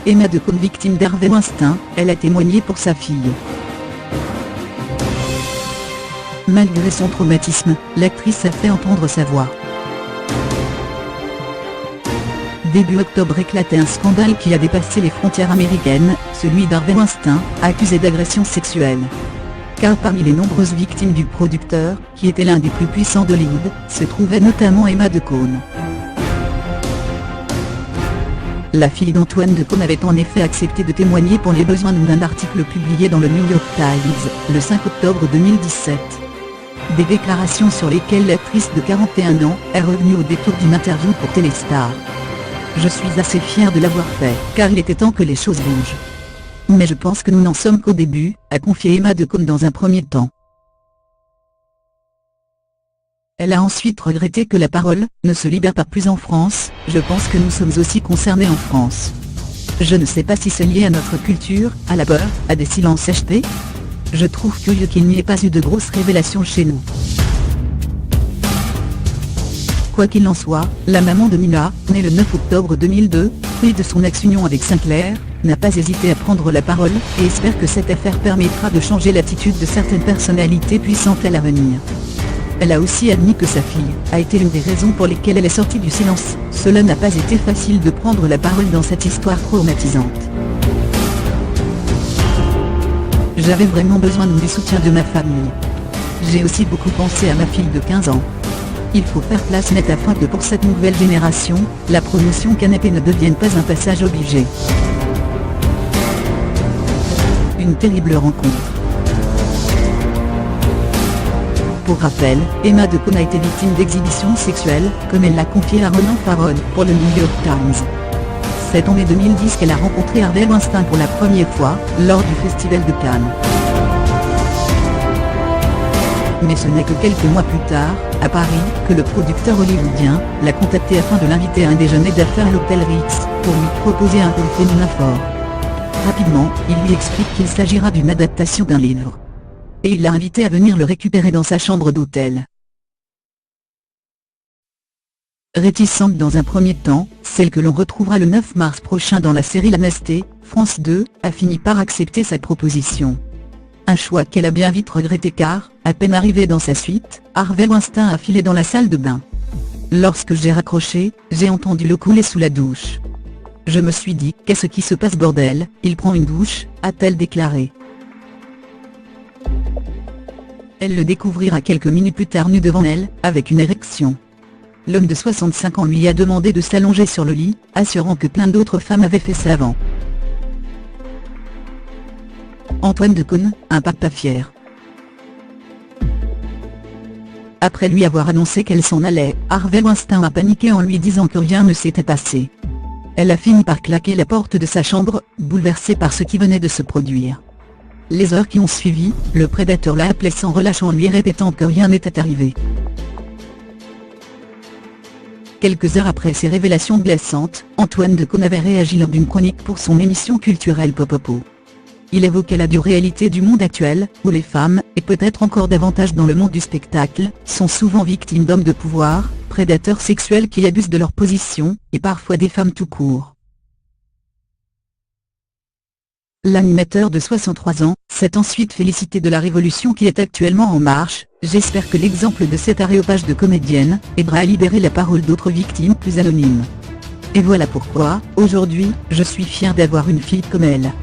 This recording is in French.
Emma Decaune, victime d'Harvey Weinstein, elle a témoigné pour sa fille. Malgré son traumatisme, l'actrice a fait entendre sa voix. Début octobre éclatait un scandale qui a dépassé les frontières américaines, celui d'Harvey Weinstein, accusé d'agression sexuelle. Car parmi les nombreuses victimes du producteur, qui était l'un des plus puissants d'Hollywood, se trouvait notamment Emma Decaune. La fille d'Antoine Decaune avait en effet accepté de témoigner pour les besoins d'un article publié dans le New York Times, le 5 octobre 2017. Des déclarations sur lesquelles l'actrice de 41 ans est revenue au détour d'une interview pour Téléstar. Je suis assez fière de l'avoir fait, car il était temps que les choses bougent. Mais je pense que nous n'en sommes qu'au début, a confié Emma Decaune dans un premier temps. Elle a ensuite regretté que la parole ne se libère pas plus en France. Je pense que nous sommes aussi concernés en France. Je ne sais pas si c'est lié à notre culture, à la peur, à des silences achetés. Je trouve curieux qu'il n'y ait pas eu de grosses révélations chez nous. Quoi qu'il en soit, la maman de Mila, née le 9 octobre 2002, fruit de son ex-union avec Sinclair, n'a pas hésité à prendre la parole, et espère que cette affaire permettra de changer l'attitude de certaines personnalités puissantes à l'avenir. Elle a aussi admis que sa fille a été l'une des raisons pour lesquelles elle est sortie du silence. Cela n'a pas été facile de prendre la parole dans cette histoire traumatisante. J'avais vraiment besoin du soutien de ma famille. J'ai aussi beaucoup pensé à ma fille de 15 ans. Il faut faire place nette afin que pour cette nouvelle génération, la promotion canapé ne devienne pas un passage obligé. Une terrible rencontre. Pour rappel, Emma Decaune a été victime d'exhibitions sexuelles, comme elle l'a confié à Ronan Farrow pour le New York Times. C'est en mai 2010 qu'elle a rencontré Harvey Weinstein pour la première fois, lors du Festival de Cannes. Mais ce n'est que quelques mois plus tard, à Paris, que le producteur hollywoodien l'a contacté afin de l'inviter à un déjeuner d'affaires à l'hôtel Ritz, pour lui proposer un rôle féminin fort. Rapidement, il lui explique qu'il s'agira d'une adaptation d'un livre. Et il l'a invité à venir le récupérer dans sa chambre d'hôtel. Réticente dans un premier temps, celle que l'on retrouvera le 9 mars prochain dans la série L'Amnesté, France 2, a fini par accepter sa proposition. Un choix qu'elle a bien vite regretté car, à peine arrivé dans sa suite, Harvey Weinstein a filé dans la salle de bain. Lorsque j'ai raccroché, j'ai entendu l'eau couler sous la douche. Je me suis dit, qu'est-ce qui se passe bordel, il prend une douche, a-t-elle déclaré. Elle le découvrira quelques minutes plus tard nu devant elle, avec une érection. L'homme de 65 ans lui a demandé de s'allonger sur le lit, assurant que plein d'autres femmes avaient fait ça avant. Antoine Decaune, un papa fier. Après lui avoir annoncé qu'elle s'en allait, Harvey Weinstein a paniqué en lui disant que rien ne s'était passé. Elle a fini par claquer la porte de sa chambre, bouleversée par ce qui venait de se produire. Les heures qui ont suivi, le prédateur l'a appelée sans relâche en lui répétant que rien n'était arrivé. Quelques heures après ces révélations glaçantes, Antoine Decaune avait réagi lors d'une chronique pour son émission culturelle Popopo. Il évoquait la dure réalité du monde actuel, où les femmes, et peut-être encore davantage dans le monde du spectacle, sont souvent victimes d'hommes de pouvoir, prédateurs sexuels qui abusent de leur position, et parfois des femmes tout court. L'animateur de 63 ans s'est ensuite félicité de la révolution qui est actuellement en marche. J'espère que l'exemple de cette aréopage de comédienne aidera à libérer la parole d'autres victimes plus anonymes. Et voilà pourquoi, aujourd'hui, je suis fière d'avoir une fille comme elle.